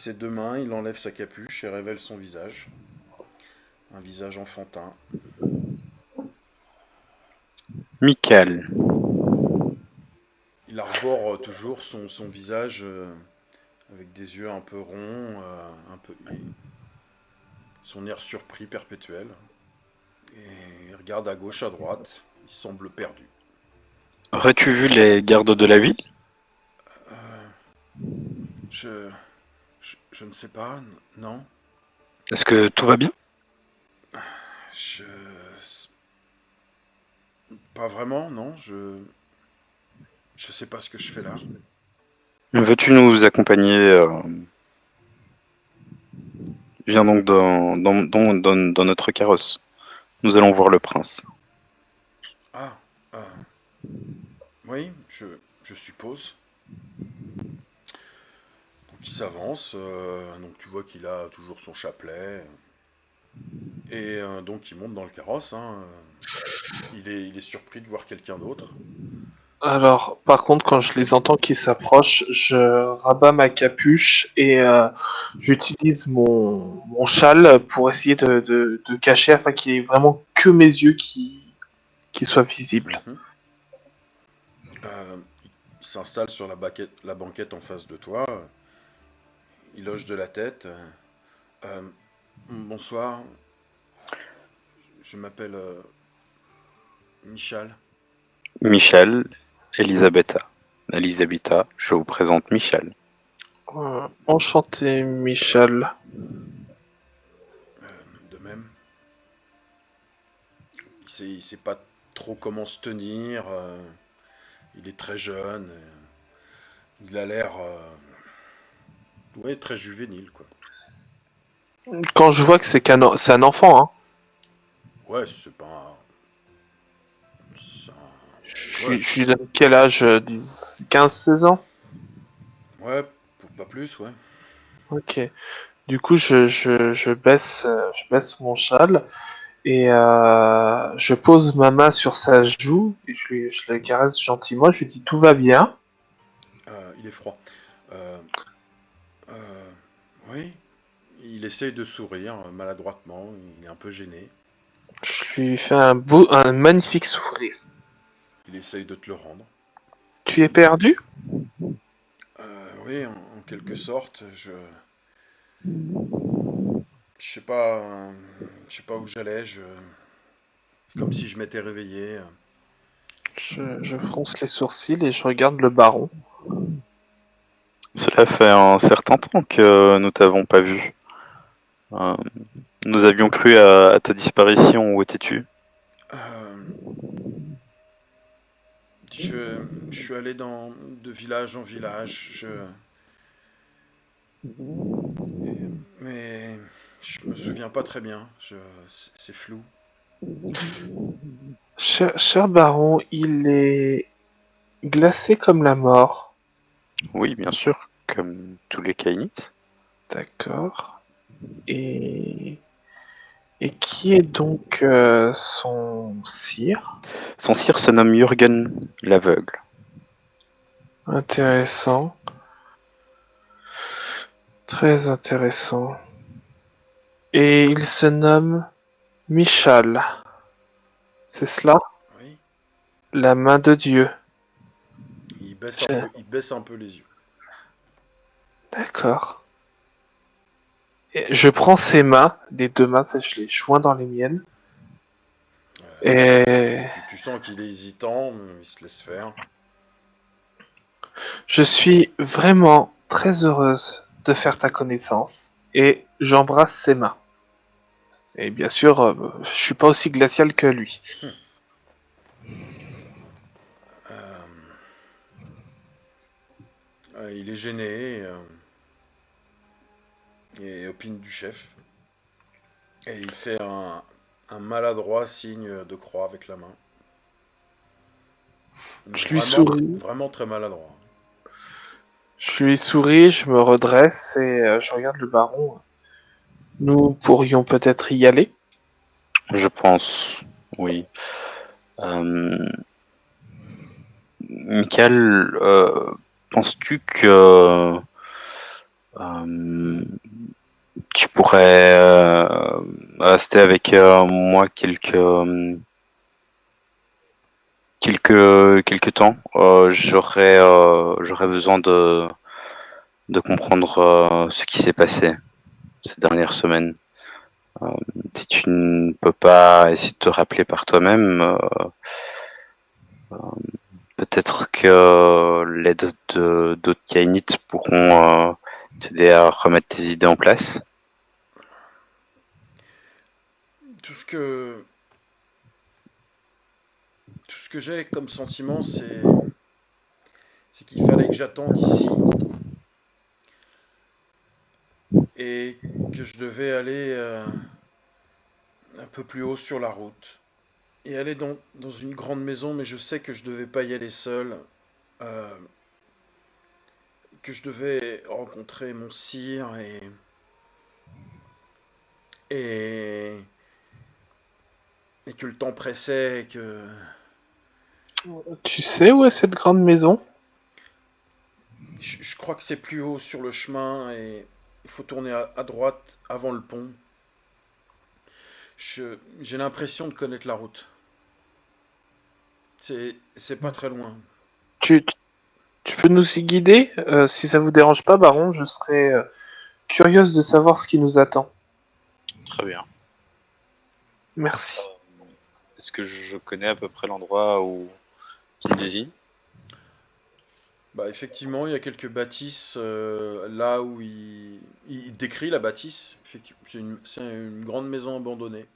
ses deux mains, il enlève sa capuche et révèle son visage. Un visage enfantin. Michael. Il arbore toujours son visage avec des yeux un peu ronds, et son air surpris perpétuel. Et il regarde à gauche, à droite. Il semble perdu. Aurais-tu vu les gardes de la ville? Euh, je, je ne sais pas, non. Est-ce que tout va bien? Je, pas vraiment, non. Je sais pas ce que je fais là. Veux-tu nous accompagner? Viens donc dans notre carrosse. Nous allons voir le prince. Ah, ah, oui, je suppose. Donc il s'avance. Donc tu vois qu'il a toujours son chapelet. Et donc il monte dans le carrosse, hein. Il est surpris de voir quelqu'un d'autre. Alors, par contre, quand je les entends qui s'approchent, je rabats ma capuche et j'utilise mon châle pour essayer de cacher afin qu'il y ait vraiment que mes yeux qui soient visibles. Mhm. Il s'installe sur la banquette en face de toi. Il hoche de la tête. Euh, Bonsoir, je m'appelle Michal. Michel, Elisabetta. Elisabetta, je vous présente Michel. Enchanté, Michel. De même. Il sait pas trop comment se tenir. Il est très jeune. Il a l'air, ouais, très juvénile, quoi. Quand je vois que c'est un enfant, hein. Ouais, c'est pas un... c'est ouais, Je lui donne quel âge? 15-16 ans? ouais, pas plus, ouais. Ok. Du coup, je baisse mon châle et je pose ma main sur sa joue et je le caresse gentiment. Je lui dis tout va bien. Il est froid. Euh, euh, oui, il essaye de sourire maladroitement. Il est un peu gêné. Je lui fais un magnifique sourire. Il essaye de te le rendre. Tu es perdu? Oui, en quelque sorte, je sais pas, je sais pas où j'allais. Comme si je m'étais réveillé. Je fronce les sourcils et je regarde le baron. Cela fait un certain temps que nous t'avons pas vu. Euh, Nous avions cru à ta disparition. Où étais-tu? Euh, je suis allé de village en village. Mais je me souviens pas très bien. C'est flou. Cher baron, il est glacé comme la mort. Oui, bien sûr, comme tous les Kainites. D'accord. Et Et qui est donc son sire? Son sire se nomme Jürgen l'aveugle. Intéressant. Très intéressant. Et il se nomme Michal. C'est cela? Oui. La main de Dieu. Je- Il baisse un peu les yeux. D'accord. Et je prends ses mains, les deux mains, je les joins dans les miennes. Et Tu sens qu'il est hésitant, mais il se laisse faire. je suis vraiment très heureuse de faire ta connaissance. Et j'embrasse ses mains. Et bien sûr, je suis pas aussi glacial que lui. Euh, il est gêné et opine du chef. Et il fait un maladroit signe de croix avec la main. Mais Je lui vraiment, souris. vraiment très maladroit. Je lui souris, je me redresse et je regarde le baron. Nous pourrions peut-être y aller. Je pense, oui. Euh, Michael, penses-tu que Euh, Tu pourrais rester avec moi quelques temps. J'aurais besoin de comprendre ce qui s'est passé ces dernières semaines. Euh, Si tu ne peux pas essayer de te rappeler par toi-même, peut-être que l'aide d'autres Kainites pourront t'aider à remettre tes idées en place. Tout ce que, tout ce que j'ai comme sentiment, c'est qu'il fallait que j'attende ici et que je devais aller un peu plus haut sur la route et aller dans une grande maison, mais je sais que je devais pas y aller seul, euh, que je devais rencontrer mon sire et, et que le temps pressait, et que Tu sais où est cette grande maison? je crois que c'est plus haut sur le chemin et il faut tourner à droite avant le pont. J'ai l'impression de connaître la route. C'est pas très loin. Tu, tu peux nous y guider? Si ça vous dérange pas, Baron, je serais curieuse de savoir ce qui nous attend. Très bien. Merci. Est-ce que je connais à peu près l'endroit où qu'il désigne? Bah effectivement, il y a quelques bâtisses là où il décrit la bâtisse. C'est une grande maison abandonnée.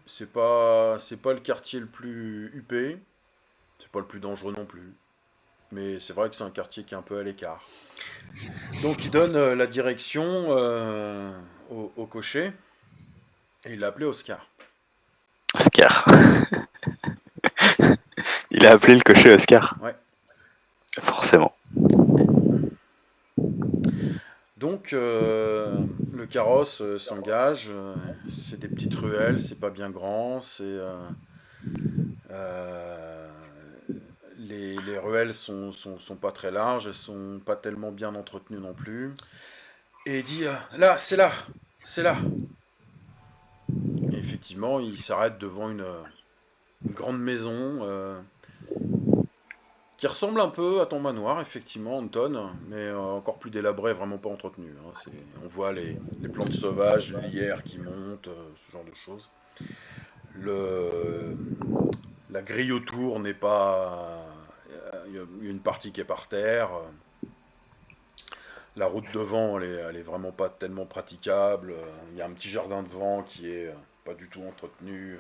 C'est pas le quartier le plus huppé, c'est pas le plus dangereux non plus. Mais c'est vrai que c'est un quartier qui est un peu à l'écart. Donc il donne la direction au cocher et il l'a appelé Oscar. Oscar. Il a appelé le cocher Oscar. Ouais. Forcément. Donc le carrosse s'engage. C'est des petites ruelles, c'est pas bien grand. Euh, les ruelles sont pas très larges, elles sont pas tellement bien entretenues non plus. Et il dit là, c'est là. Et effectivement, il s'arrête devant une grande maison qui ressemble un peu à ton manoir, effectivement, Anton, mais encore plus délabré, vraiment pas entretenu. Hein. On voit les plantes sauvages, les lierres qui montent, ce genre de choses. Le, la grille autour n'est pas. Il y a une partie qui est par terre. La route devant, elle est vraiment pas tellement praticable. Il y a un petit jardin devant qui est pas du tout entretenu.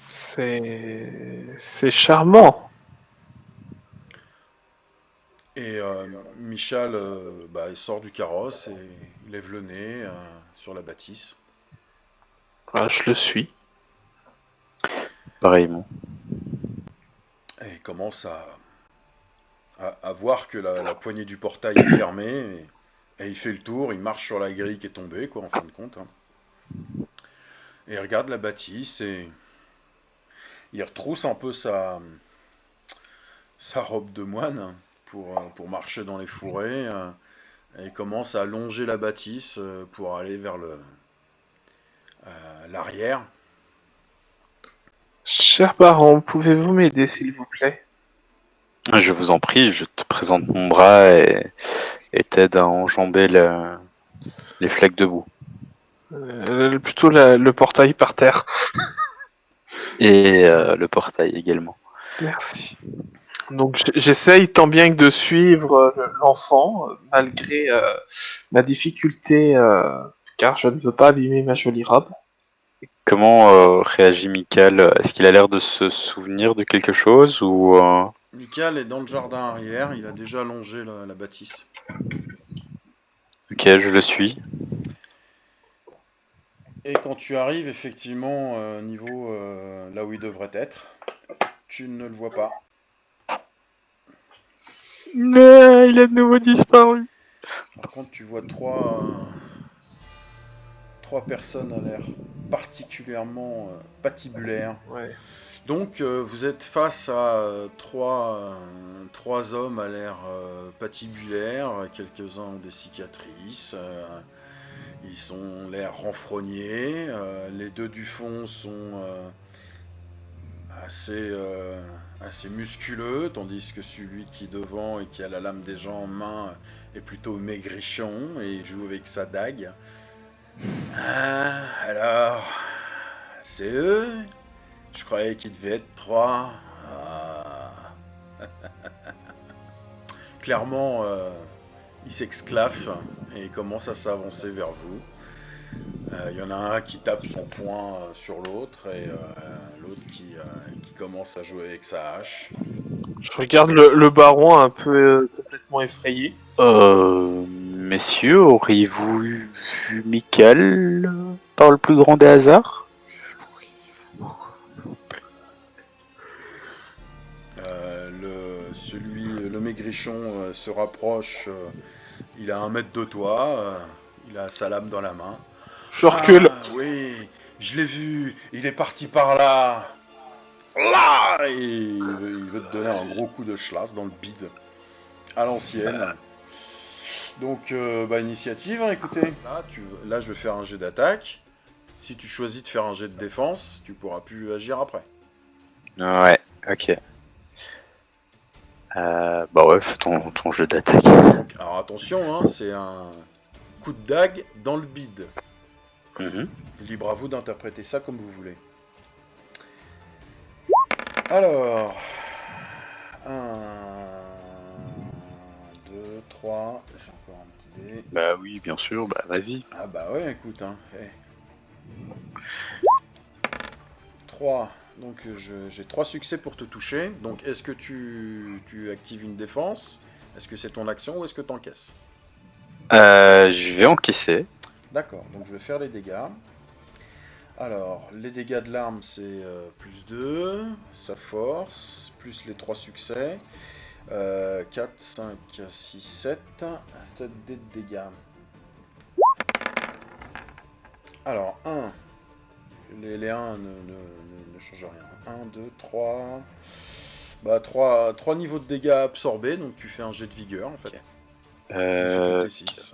C'est charmant. Et Michal, bah, il sort du carrosse et il lève le nez sur la bâtisse. Ah, je le suis. Pareillement. Et il commence à voir que la poignée du portail est fermée. Et il fait le tour, il marche sur la grille qui est tombée, quoi, en fin de compte. Hein. Et il regarde la bâtisse et il retrousse un peu sa robe de moine pour marcher dans les fourrés. Et il commence à longer la bâtisse pour aller vers l'arrière. Cher Baron, pouvez-vous m'aider, s'il vous plaît? Je vous en prie, je te présente mon bras et t'aide à enjamber les flaques de boue. Plutôt le portail par terre. Et le portail également. Merci. Donc j'essaye tant bien que de suivre l'enfant, malgré ma difficulté, car je ne veux pas abîmer ma jolie robe. Comment réagit Michael? Est-ce qu'il a l'air de se souvenir de quelque chose ou Michael est dans le jardin arrière, il a déjà longé la bâtisse. Ok, je le suis. Et quand tu arrives effectivement niveau là où il devrait être, tu ne le vois pas. Mais il a de nouveau disparu. Par contre, tu vois trois personnes à l'air. particulièrement patibulaire. Ouais. Donc vous êtes face à trois hommes à l'air patibulaires, quelques-uns ont des cicatrices, ils ont l'air renfrognés, les deux du fond sont assez musculeux, tandis que celui qui est devant et qui a la lame des gens en main est plutôt maigrichon et joue avec sa dague. Ah, alors, c'est eux? Je croyais qu'il devait être 3. Ah. Clairement, il s'exclaffe et commence à s'avancer vers vous. Il y en a un qui tape son poing sur l'autre et l'autre qui commence à jouer avec sa hache. Je regarde le baron un peu complètement effrayé. Messieurs, auriez-vous vu Michael par le plus grand des hasards? Le maigrichon se rapproche, il a 1 mètre de toi, il a sa lame dans la main. Je recule. Ah, oui, je l'ai vu, il est parti par là. Là et il veut te donner un gros coup de schlass dans le bide, à l'ancienne. Donc, initiative, hein, écoutez. Là, je vais faire un jet d'attaque. Si tu choisis de faire un jet de défense, tu pourras plus agir après. Ouais, ok. Bah ouais, fais ton jeu d'attaque. Donc, alors attention, hein, c'est un coup de dague dans le bide. Libre à vous d'interpréter ça comme vous voulez. Alors, 1, 2, 3, j'ai encore un petit dé. Bah oui, bien sûr, bah vas-y. Ah bah ouais, écoute, hein. 3, donc j'ai 3 succès pour te toucher. Donc est-ce que tu actives une défense? Est-ce que c'est ton action ou est-ce que tu encaisses? Je vais encaisser. D'accord, donc je vais faire les dégâts. Alors, les dégâts de l'arme, c'est plus 2, sa force, plus les 3 succès. 4, 5, 6, 7. 7 dés de dégâts. Alors, 1. Les 1 ne changent rien. 1, 2, 3. Bah, 3 niveaux de dégâts absorbés, donc tu fais un jet de vigueur en fait. T6.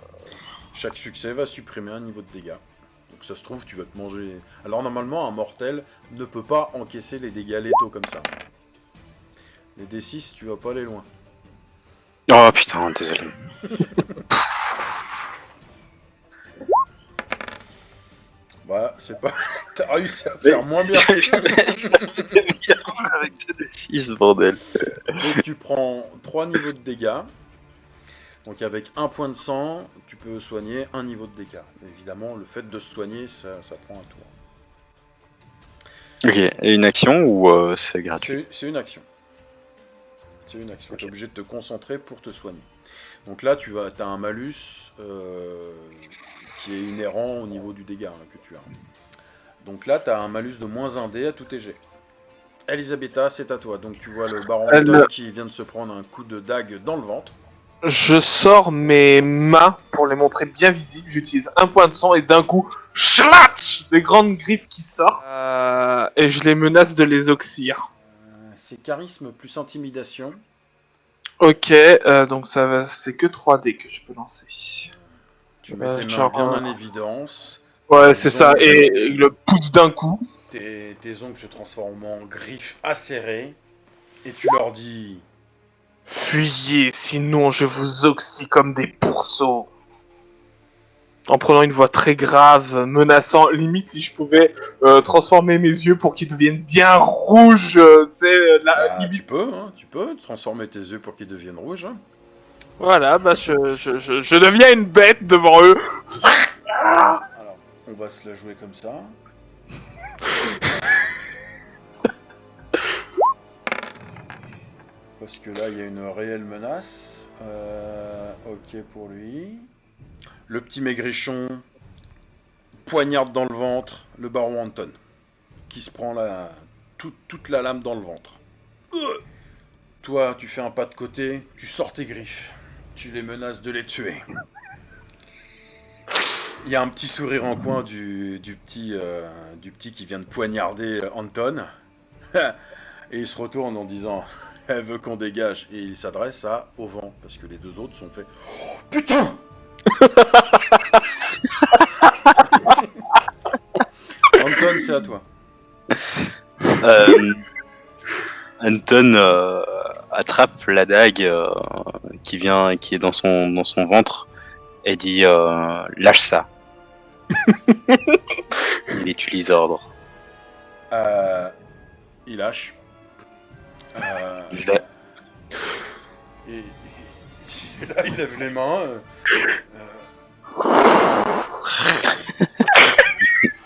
Chaque succès va supprimer un niveau de dégâts. Donc ça se trouve, tu vas te manger... Alors normalement, un mortel ne peut pas encaisser les dégâts létaux comme ça. Les D6, tu vas pas aller loin. Oh putain, désolé. Voilà, c'est pas... T'as réussi à faire moins bien. Avec 2d6, bordel. Donc tu prends 3 niveaux de dégâts. Donc avec 1 point de sang, tu peux soigner un niveau de dégâts. Évidemment, le fait de se soigner, ça prend un tour. Ok, et une action ou c'est gratuit? C'est une action. C'est une action. Okay. Tu es obligé de te concentrer pour te soigner. Donc là, tu as un malus qui est inhérent au niveau du dégât que tu as. Donc là, tu as un malus de moins 1 dé à tous tes jets. Elisabetta, c'est à toi. Donc tu vois le baron Anton qui vient de se prendre un coup de dague dans le ventre. Je sors mes mains pour les montrer bien visibles. J'utilise 1 point de sang et d'un coup, schlatch, les grandes griffes qui sortent. Et je les menace de les oxyre. C'est charisme plus intimidation. Ok, donc ça va, c'est que 3D que je peux lancer. Tu mets tes mains bien en évidence. Ouais, c'est ça, et le pouce d'un coup. Tes ongles se transforment en griffes acérées. Et tu leur dis... Fuyez, sinon je vous oxy comme des pourceaux. En prenant une voix très grave, menaçant, limite si je pouvais transformer mes yeux pour qu'ils deviennent bien rouges, limite... Tu peux transformer tes yeux pour qu'ils deviennent rouges. Hein. Voilà, bah je deviens une bête devant eux. Alors, on va se la jouer comme ça. Parce que là, il y a une réelle menace. Ok pour lui. Le petit maigrichon poignarde dans le ventre le baron Anton, qui se prend toute la lame dans le ventre. Toi, tu fais un pas de côté, tu sors tes griffes. Tu les menaces de les tuer. Il y a un petit sourire en coin du petit qui vient de poignarder Anton. Et il se retourne en disant elle veut qu'on dégage. Et il s'adresse à Auvent, parce que les deux autres sont faits oh, putain. Anton, c'est à toi. Anton attrape la dague qui est dans son ventre et dit lâche ça. Il utilise ordre. Il lâche. Je l'ai. Et là, il lève les mains.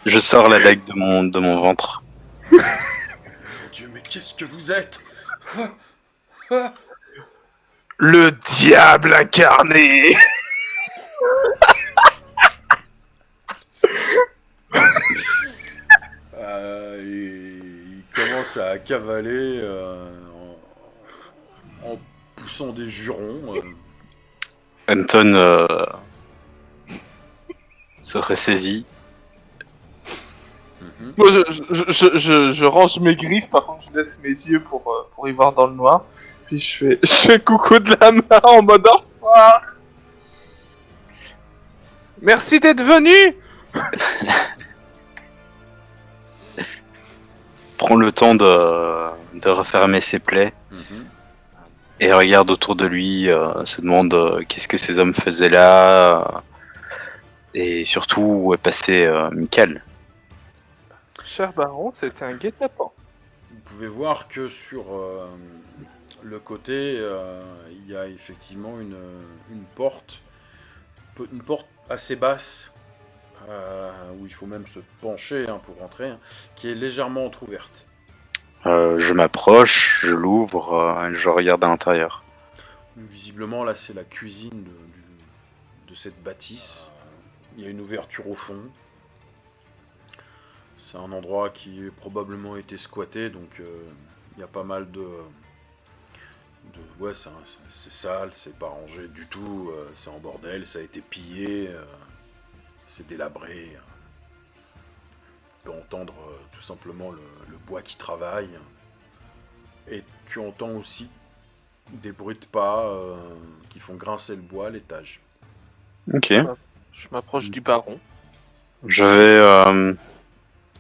Je sors la dague de mon ventre. Mon Dieu, mais qu'est-ce que vous êtes? Le diable incarné. Il commence à cavaler en poussant des jurons. Anton se ressaisit. Moi, je range mes griffes, par contre, je laisse mes yeux pour y voir dans le noir. Puis je fais coucou de la main en mode au revoir. Merci d'être venu. Prend le temps de refermer ses plaies et regarde autour de lui, se demande qu'est-ce que ces hommes faisaient là et surtout où est passé Michael. Cher baron, c'était un guet-apens. Vous pouvez voir que sur le côté, il y a effectivement une porte assez basse, où il faut même se pencher pour rentrer, qui est légèrement entrouverte. Je m'approche, je l'ouvre, je regarde à l'intérieur. Visiblement, là, c'est la cuisine de cette bâtisse. Il y a une ouverture au fond. C'est un endroit qui a probablement été squatté, donc il y a pas mal de ouais, c'est sale, c'est pas rangé du tout, c'est en bordel, ça a été pillé, c'est délabré. Tu peux entendre tout simplement le bois qui travaille. Et tu entends aussi des bruits de pas qui font grincer le bois à l'étage. Ok. Je m'approche du baron.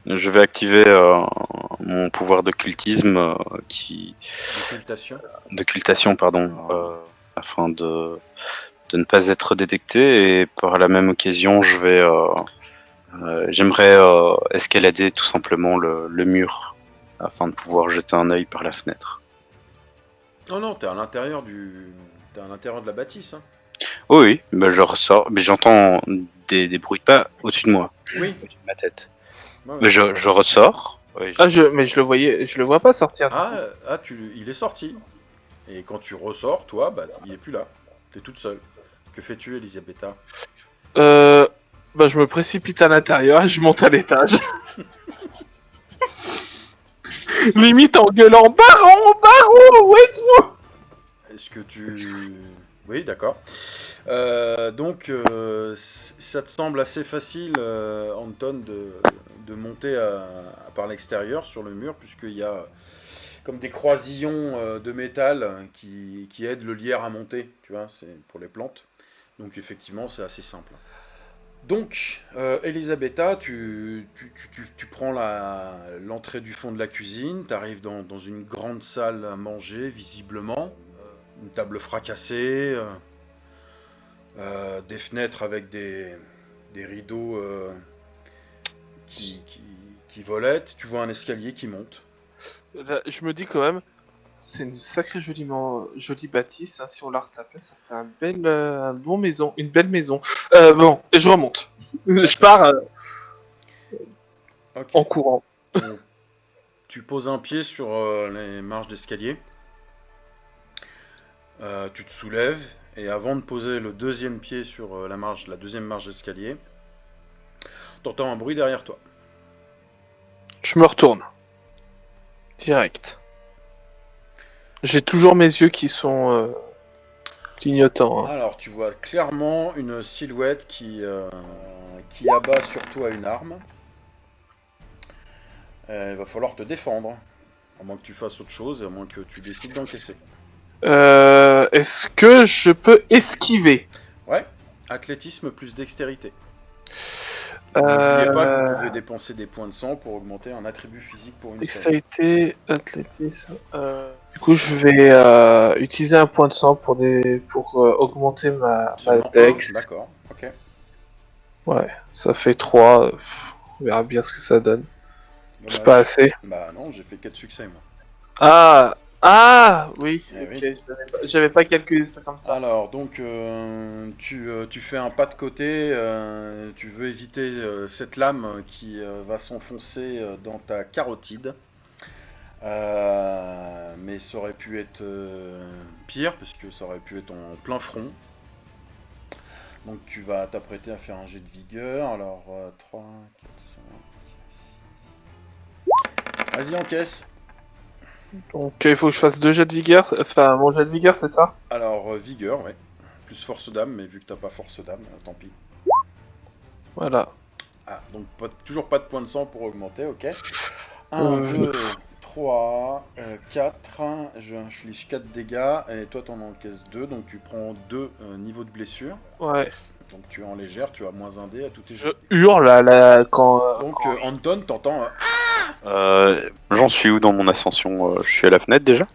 Je vais activer mon pouvoir d'occultisme d'occultation, pardon, afin de ne pas être détecté, et par la même occasion, j'aimerais escalader tout simplement le mur afin de pouvoir jeter un œil par la fenêtre. Non, t'es à l'intérieur de la bâtisse. Hein. Oui, je ressors, mais j'entends des bruits de pas au-dessus de moi. Oui. Au-dessus de ma tête. Ouais. Mais je ressors. Oui, Mais je le vois pas sortir. Il est sorti. Et quand tu ressors, toi, il est plus là. T'es toute seule. Que fais-tu, Elisabetta? Je me précipite à l'intérieur et je monte à l'étage. Limite en gueulant Baron, où êtes-vous? Est-ce que tu... Oui, d'accord. Donc, ça te semble assez facile, Anton, de monter par l'extérieur sur le mur, puisqu'il y a comme des croisillons de métal qui aident le lierre à monter, tu vois, c'est pour les plantes. Donc, effectivement, c'est assez simple. Donc, Elisabetta, tu prends l'entrée du fond de la cuisine, tu arrives dans une grande salle à manger, visiblement, une table fracassée, des fenêtres avec des rideaux qui volettent, tu vois un escalier qui monte. Là, je me dis quand même, c'est une sacrée jolie bâtisse, hein, si on la retapait, ça fait une belle maison. Bon, et je remonte. Je pars Okay. en courant. Donc, tu poses un pied sur les marches d'escalier, tu te soulèves, et avant de poser le deuxième pied sur la deuxième marche d'escalier, t'entends un bruit derrière toi. Je me retourne. Direct. J'ai toujours mes yeux qui sont clignotant. Hein. Alors, tu vois clairement une silhouette qui abat sur toi une arme. Il va falloir te défendre. À moins que tu fasses autre chose, et à moins que tu décides d'encaisser. Est-ce que je peux esquiver? Ouais, athlétisme plus dextérité. N'oubliez pas que vous pouvez dépenser des points de sang pour augmenter un attribut physique pour une série. Dextérité, athlétisme. Du coup, je vais utiliser un point de sang pour augmenter ma Seulement dex. un, d'accord, ok. Ouais, ça fait 3. On verra bien ce que ça donne. Dommage. C'est pas assez. Bah non, j'ai fait 4 succès moi. Ah oui, Eh ok, oui. j'avais pas calculé ça comme ça. Alors, donc, tu fais un pas de côté, tu veux éviter cette lame qui va s'enfoncer dans ta carotide. Mais ça aurait pu être pire, parce que ça aurait pu être en plein front. Donc tu vas t'apprêter à faire un jet de vigueur. Alors, 3, 4, 5, 6... Vas-y, encaisse. Donc il faut que je fasse 2 jets de vigueur. Enfin, mon jet de vigueur, c'est ça? Alors, vigueur, ouais. Plus force d'âme, mais vu que t'as pas force d'âme, tant pis. Voilà. Ah, donc toujours pas de points de sang pour augmenter, ok. 1, 2, 3, 4, je inflige 4 dégâts, et toi t'en encaisses 2, donc tu prends 2 niveaux de blessure. Ouais. Donc tu es en légère, tu as moins 1 dé à tout tes Je jets. hurle quand. Donc Anton, t'entends... J'en suis où dans mon ascension? Je suis à la fenêtre déjà?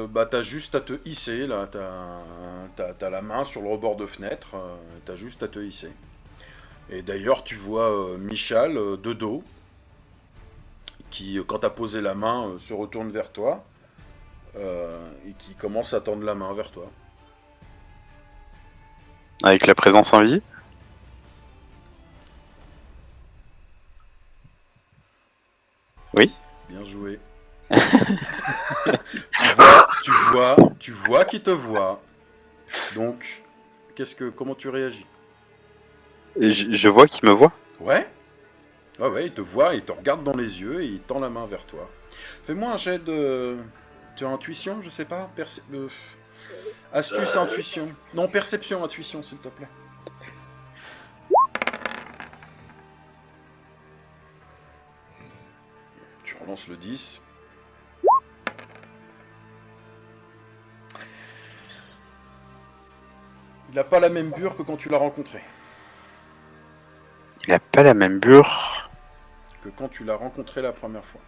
bah t'as juste à te hisser, là, t'as la main sur le rebord de fenêtre, t'as juste à te hisser. Et d'ailleurs tu vois Michal de dos, qui quand t'as posé la main se retourne vers toi, et qui commence à tendre la main vers toi. Avec la présence invisible? Oui. Bien joué. tu vois qu'il te voit. Donc, comment tu réagis? Je vois qu'il me voit. Ouais. Ouais, il te voit, il te regarde dans les yeux et il tend la main vers toi. Fais-moi un jet de... Tu as intuition, je sais pas. Astuce, intuition. Non, perception, intuition, s'il te plaît. Tu relances le 10. Il n'a pas la même bure que quand tu l'as rencontré. Il a pas la même bure que quand tu l'as rencontré la première fois.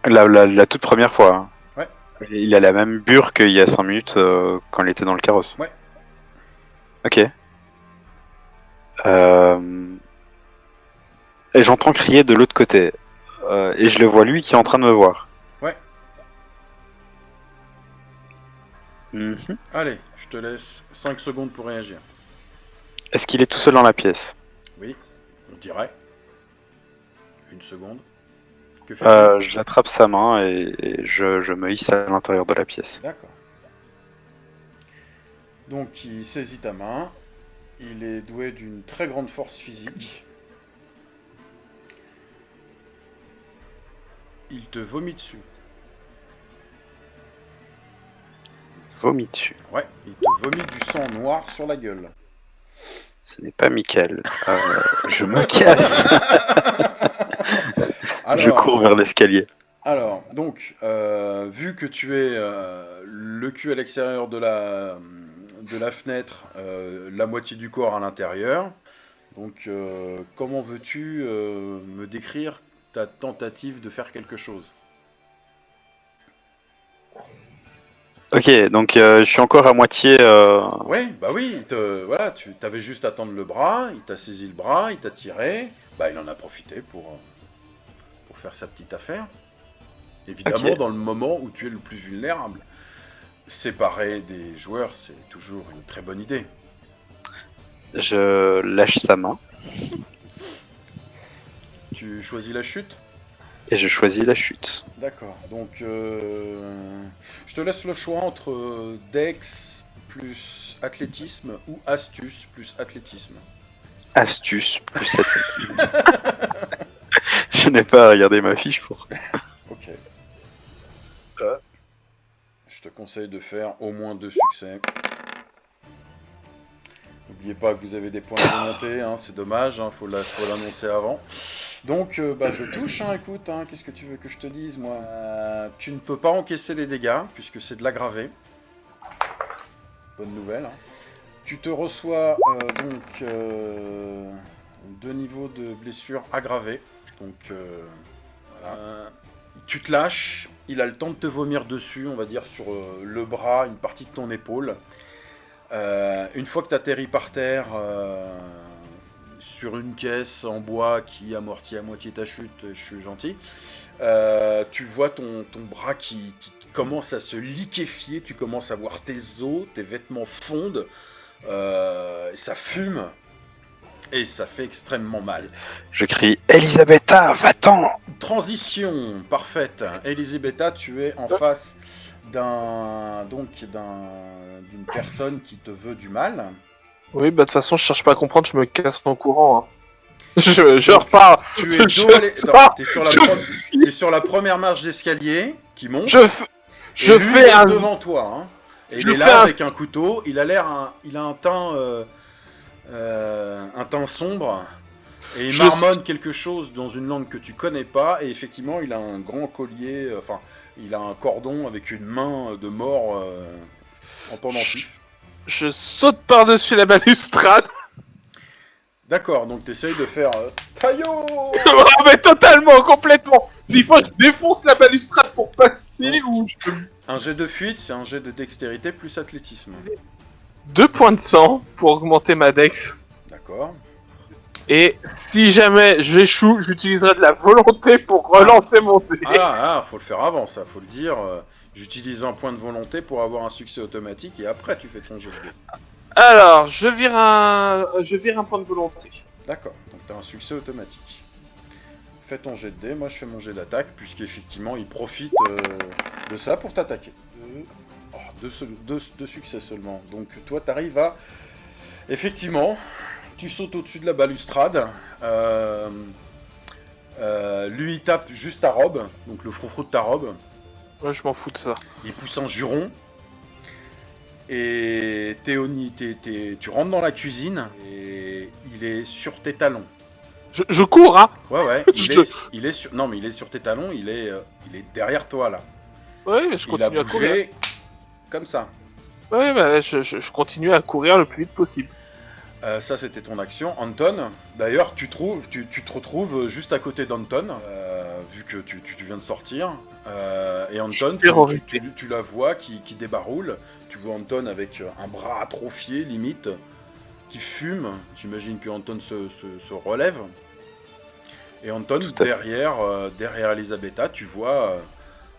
La toute première fois. Hein. Ouais. Il a la même bure qu'il y a 5 minutes quand il était dans le carrosse. Ouais. Ok. Et j'entends crier de l'autre côté. Et je le vois lui qui est en train de me voir. Ouais. Mm-hmm. Allez, je te laisse 5 secondes pour réagir. Est-ce qu'il est tout seul dans la pièce? Oui, on dirait. 1 seconde. Que fais-tu? J'attrape sa main et je me hisse à l'intérieur de la pièce. D'accord. Donc il saisit ta main. Il est doué d'une très grande force physique. Il te vomit dessus. Vomit dessus. Ouais, il te vomit du sang noir sur la gueule. Ce n'est pas Michael. Je me casse. Alors, je cours vers l'escalier. Alors, donc, vu que tu es le cul à l'extérieur de la fenêtre, la moitié du corps à l'intérieur, donc comment veux-tu me décrire ta tentative de faire quelque chose? Ok, donc je suis encore à moitié... Ouais, bah oui, voilà, tu t'avais juste à tendre le bras, il t'a saisi le bras, il t'a tiré, bah il en a profité pour faire sa petite affaire. Évidemment, dans le moment où tu es le plus vulnérable. Séparer des joueurs, c'est toujours une très bonne idée. Je lâche sa main. Tu choisis la chute? Et je choisis la chute. D'accord, donc je te laisse le choix entre Dex plus athlétisme ou astuce plus athlétisme. Astuce plus athlétisme. Je n'ai pas regardé ma fiche pour... Ok. conseille de faire au moins 2 succès. N'oubliez pas que vous avez des points de volonté, hein, c'est dommage, hein, faut l'annoncer avant. Donc, je touche, hein, écoute, hein, qu'est-ce que tu veux que je te dise, moi tu ne peux pas encaisser les dégâts, puisque c'est de l'aggravé. Bonne nouvelle. Hein. Tu te reçois, 2 niveaux de blessure aggravées. Donc, voilà. Tu te lâches, il a le temps de te vomir dessus, on va dire, sur le bras, une partie de ton épaule. Une fois que tu atterris par terre sur une caisse en bois qui amortit à moitié ta chute, je suis gentil, tu vois ton bras qui commence à se liquéfier, tu commences à voir tes os, tes vêtements fondent, ça fume et ça fait extrêmement mal. Je crie « Elisabetta, va-t'en !» Transition parfaite. Elisabetta, tu es en face d'une personne qui te veut du mal. Oui, bah de toute façon, je cherche pas à comprendre, je me casse en courant. Hein. Je repars. Tu es dos à t'es sur la première marche d'escalier qui monte. Je fais un devant toi. Hein. Et il est là avec un couteau. Il a un teint sombre. Et il marmonne quelque chose dans une langue que tu connais pas. Et effectivement, il a un grand collier. Il a un cordon avec une main de mort en pendentif. Je saute par-dessus la balustrade. D'accord, donc t'essayes de faire Taillot. Oh, mais totalement, complètement. S'il faut, je défonce la balustrade pour passer ou je... Un jet de fuite, c'est un jet de dextérité plus athlétisme. 2 points de sang pour augmenter ma dex. D'accord. Et si jamais j'échoue, j'utiliserai de la volonté pour relancer mon dé. Faut le faire avant, ça, faut le dire. J'utilise un point de volonté pour avoir un succès automatique et après tu fais ton jet de dé. Alors, je vire un point de volonté. D'accord, donc tu as un succès automatique. Fais ton jet de dé, moi je fais mon jet d'attaque, puisqu'effectivement il profite de ça pour t'attaquer. 2 succès seulement. Donc toi t'arrives à... Effectivement, tu sautes au-dessus de la balustrade. Lui il tape juste ta robe, donc le froufrou de ta robe. Ouais, je m'en fous de ça. Il pousse un juron. Et tu rentres dans la cuisine et il est sur tes talons. Je cours, hein. Ouais, il est sur... Non, mais il est sur tes talons, il est derrière toi, là. Ouais, mais je continue à courir. Comme ça. Ouais, bah, je continue à courir le plus vite possible. Ça, c'était ton action. Anton, d'ailleurs, tu te retrouves juste à côté d'Anton, vu que tu viens de sortir. Et Anton, tu la vois qui débaroule. Tu vois Anton avec un bras atrophié, limite, qui fume. J'imagine que Anton se relève. Et Anton, derrière Elisabetta, tu vois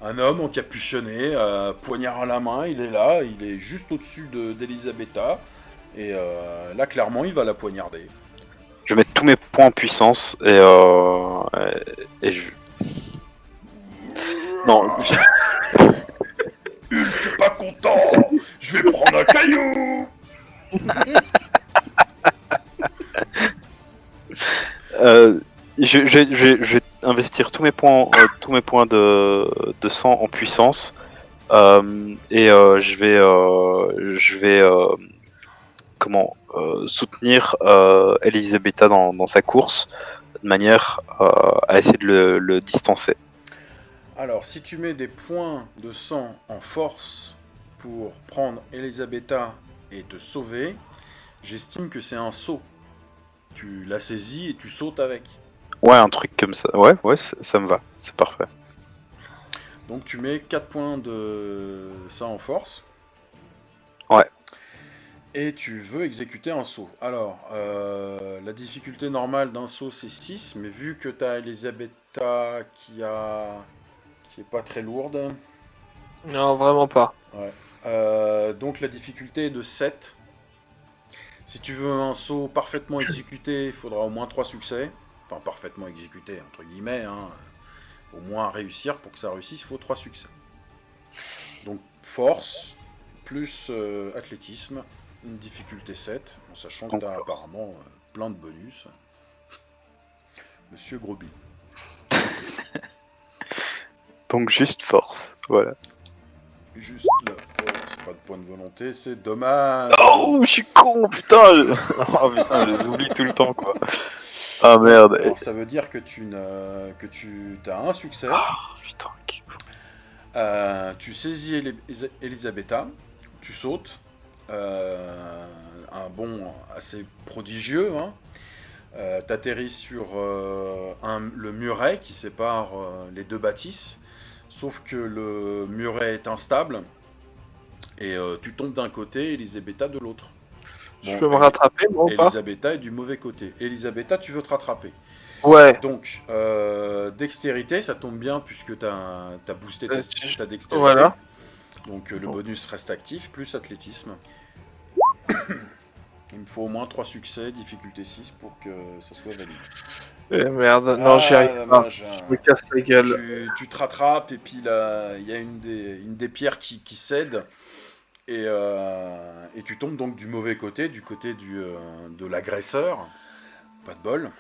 un homme encapuchonné, poignard à la main. Il est là, il est juste au-dessus d'Elisabetta. Et là, clairement, il va la poignarder. Je vais mettre tous mes points en puissance et je... Non, Je suis pas content. Je vais prendre un caillou. Je vais investir tous mes points de sang en puissance et je vais soutenir Elisabetta dans sa course de manière à essayer de le distancer. Alors, si tu mets des points de sang en force pour prendre Elisabetta et te sauver, j'estime que c'est un saut. Tu la saisis et tu sautes avec. Ouais, un truc comme ça. Ouais, ça me va. C'est parfait. Donc tu mets 4 points de ça en force. Ouais. Et tu veux exécuter un saut. Alors, la difficulté normale d'un saut c'est 6, mais vu que tu as Elisabetta qui est pas très lourde. Non, vraiment pas. Ouais. Donc la difficulté est de 7. Si tu veux un saut parfaitement exécuté, il faudra au moins 3 succès. Enfin, parfaitement exécuté, entre guillemets. Hein. Au moins réussir, pour que ça réussisse, il faut 3 succès. Donc force, plus athlétisme, une difficulté 7, en sachant que tu as apparemment plein de bonus. Monsieur Grosby. Donc juste force, voilà. Juste la force. Pas de point de volonté, c'est dommage. Oh, je suis con, putain. Oh putain, je les oublie tout le temps, quoi. Ah merde. Alors, ça veut dire que tu as un succès. Oh, putain. Tu saisis Elisabetta, tu sautes. Un bond assez prodigieux. Hein. T'atterris sur le muret qui sépare les deux bâtisses. Sauf que le muret est instable. Et tu tombes d'un côté, Elisabetta de l'autre. Je peux me rattraper, moi, ou pas? Elisabetta est du mauvais côté. Elisabetta, tu veux te rattraper. Ouais. Donc, dextérité, ça tombe bien puisque t'as boosté ta dextérité. Voilà. Donc, le bonus reste actif, plus athlétisme. Il me faut au moins 3 succès, difficulté 6 pour que ça soit validé. Merde, non, j'y arrive pas. Je me casse la gueule. Tu te rattrapes et puis là, il y a une des pierres qui cède. Et tu tombes donc du mauvais côté, du côté de l'agresseur. Pas de bol.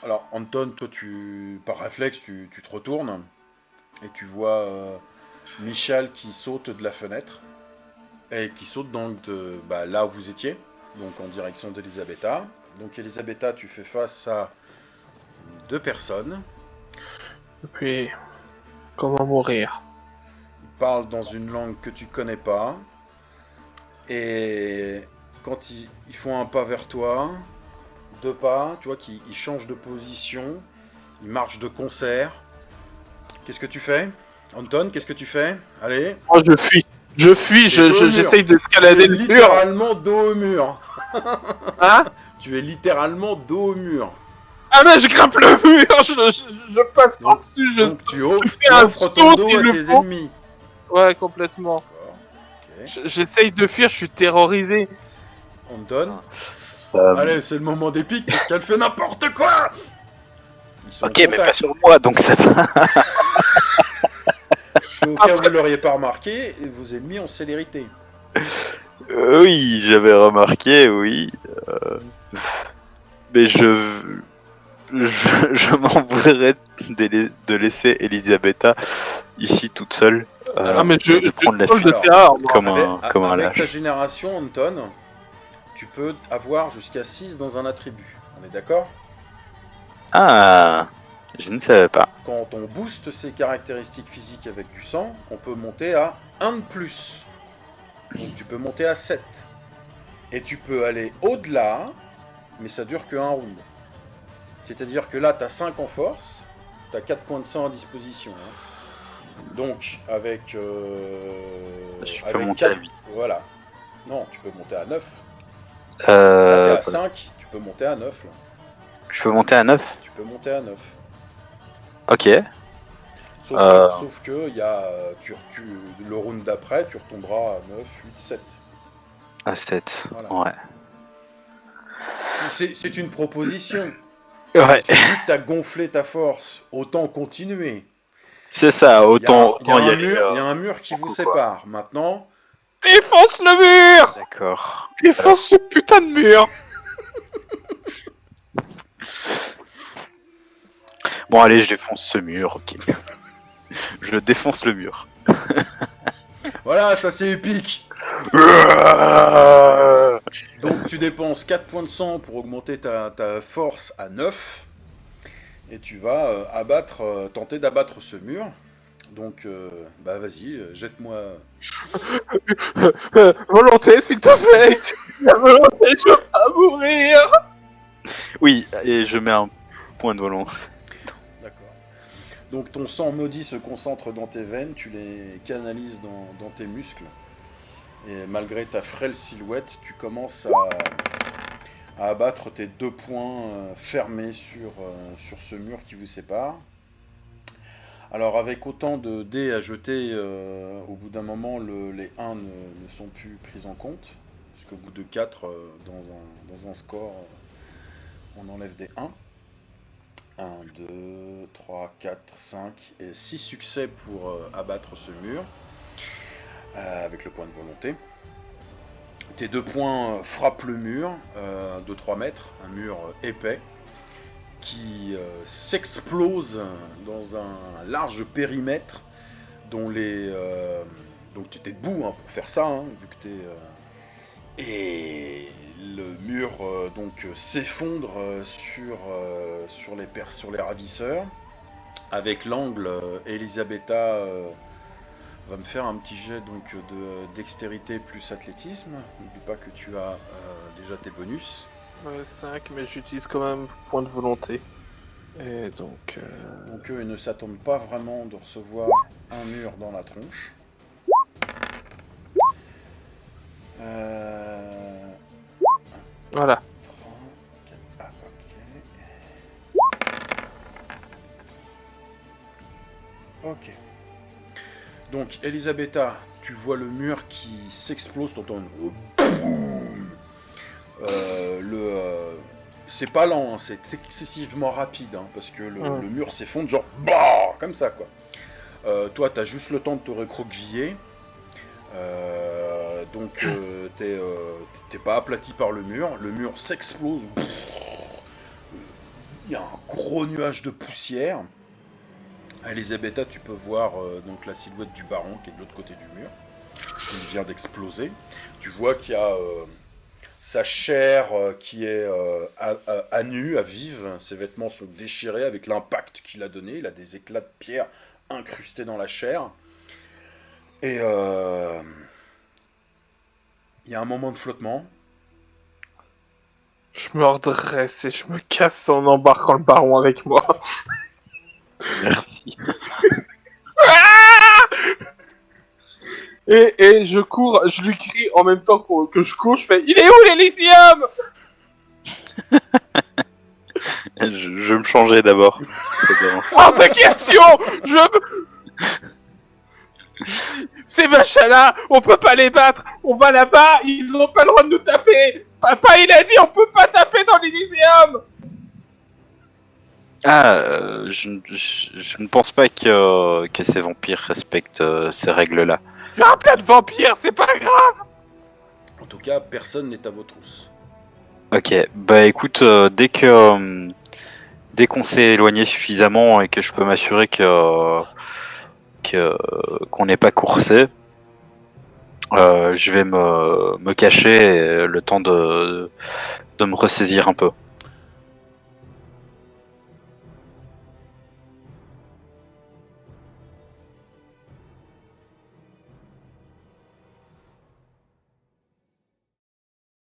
Alors, Anton, toi, par réflexe, tu te retournes. Et tu vois Michal qui saute de la fenêtre. Et qui saute donc là où vous étiez. Donc en direction d'Elisabetta. Donc Elisabetta, tu fais face à 2 personnes. Et puis, comment mourir? Parlent dans une langue que tu connais pas. Et quand ils font un pas vers toi, 2 pas, tu vois qu'ils changent de position, ils marchent de concert. Qu'est-ce que tu fais? Anton, qu'est-ce que tu fais? Allez. Moi, je fuis. J'essaye d'escalader le mur. Littéralement dos au mur. Hein? Tu es littéralement dos au mur. Ah mais je grimpe le mur, je passe par-dessus, Donc tu offres saut ton dos à s'il le tes faut. ennemis. Ouais, complètement. Okay. J'essaye de fuir, je suis terrorisé. Anton. Allez, c'est le moment d'épique parce qu'elle fait n'importe quoi. Ok, mais pas sur moi, donc ça va. Au cas où vous ne l'auriez pas remarqué, vos ennemis ont célérité. Oui, j'avais remarqué, oui. Mais je m'en voudrais de laisser Elisabetta ici toute seule. Mais je prendre la fuite de fuite terreur, comme un avec lâche. ta génération, Anton, tu peux avoir jusqu'à 6 dans un attribut. On est d'accord? Ah, je ne savais pas. Quand on booste ses caractéristiques physiques avec du sang, on peut monter à 1 de plus. Donc tu peux monter à 7. Et tu peux aller au-delà, mais ça dure que 1 round. C'est-à-dire que là, tu as 5 en force, tu as 4 points de sang à disposition. Hein. Donc, avec... je peux avec monter 4, à 8. Voilà. Non, tu peux monter à 9. Là, t'es à 5, tu peux monter à 9. Là. Je peux monter à 9? Tu peux monter à 9. Ok. Sauf que y a, le round d'après, tu retomberas à 9, 8, 7. À 7, Voilà. ouais. C'est une proposition. Ouais. Vu que tu as gonflé ta force, autant continuer. C'est ça, autant il y a y aller. Il y a un mur qui vous sépare. Maintenant... Défonce le mur! D'accord. Défonce ce putain de mur! Bon, allez, je défonce ce mur, ok. Je défonce le mur. Voilà, ça c'est épique. Donc tu dépenses 4 points de sang pour augmenter ta force à 9. Et tu vas tenter d'abattre ce mur. Donc, vas-y, jette-moi. Volonté, s'il te plaît! La volonté, je veux pas mourir! Oui, et je mets un point de volonté. D'accord. Donc ton sang maudit se concentre dans tes veines, tu les canalises dans tes muscles. Et malgré ta frêle silhouette, tu commences à abattre tes 2 points fermés sur ce mur qui vous sépare. Alors avec autant de dés à jeter, au bout d'un moment, les 1 ne sont plus pris en compte. Parce qu'au bout de 4, dans un score, on enlève des 1. 1, 2, 3, 4, 5 et 6 succès pour abattre ce mur. Avec le point de volonté. Tes 2 points frappent le mur de 3 mètres, un mur épais, qui s'explose dans un large périmètre dont les Donc tu étais debout hein, pour faire ça, hein, vu que t'es... Et le mur s'effondre sur les ravisseurs. Avec l'angle, Elisabetta va me faire un petit jet de dextérité plus athlétisme. N'oublie pas que tu as déjà tes bonus. Ouais, 5, mais j'utilise quand même point de volonté. Et donc... Donc eux, ils ne s'attendent pas vraiment de recevoir un mur dans la tronche. Voilà. 30. Ah, ok. Ok. Donc, Elisabetta, tu vois le mur qui s'explose, t'entends c'est pas lent, hein, c'est excessivement rapide, hein, parce que le mur s'effondre, genre, bah, comme ça, quoi. Toi, t'as juste le temps de te recroqueviller. T'es pas aplati par le mur s'explose. Il y a un gros nuage de poussière. Elisabetta, tu peux voir donc la silhouette du baron qui est de l'autre côté du mur, qui vient d'exploser. Tu vois qu'il y a sa chair qui est à nu, à vive. Ses vêtements sont déchirés avec l'impact qu'il a donné. Il a des éclats de pierre incrustés dans la chair. Et il y a un moment de flottement. Je me redresse et je me casse en embarquant le baron avec moi. Merci. Et je cours, je lui crie en même temps que je cours, je fais « Il est où l'Elysium ?» Je vais me changer d'abord. Hors de question. Ces machins-là, on peut pas les battre. On va là-bas, ils ont pas le droit de nous taper. Papa, il a dit on peut pas taper dans l'Elysium. Je ne pense pas que ces vampires respectent ces règles-là. Il y a un plein de vampires, c'est pas grave. En tout cas, personne n'est à vos trousses. Ok, bah écoute, dès qu'on s'est éloigné suffisamment et que je peux m'assurer qu'on n'est pas coursé, je vais me cacher le temps de me ressaisir un peu.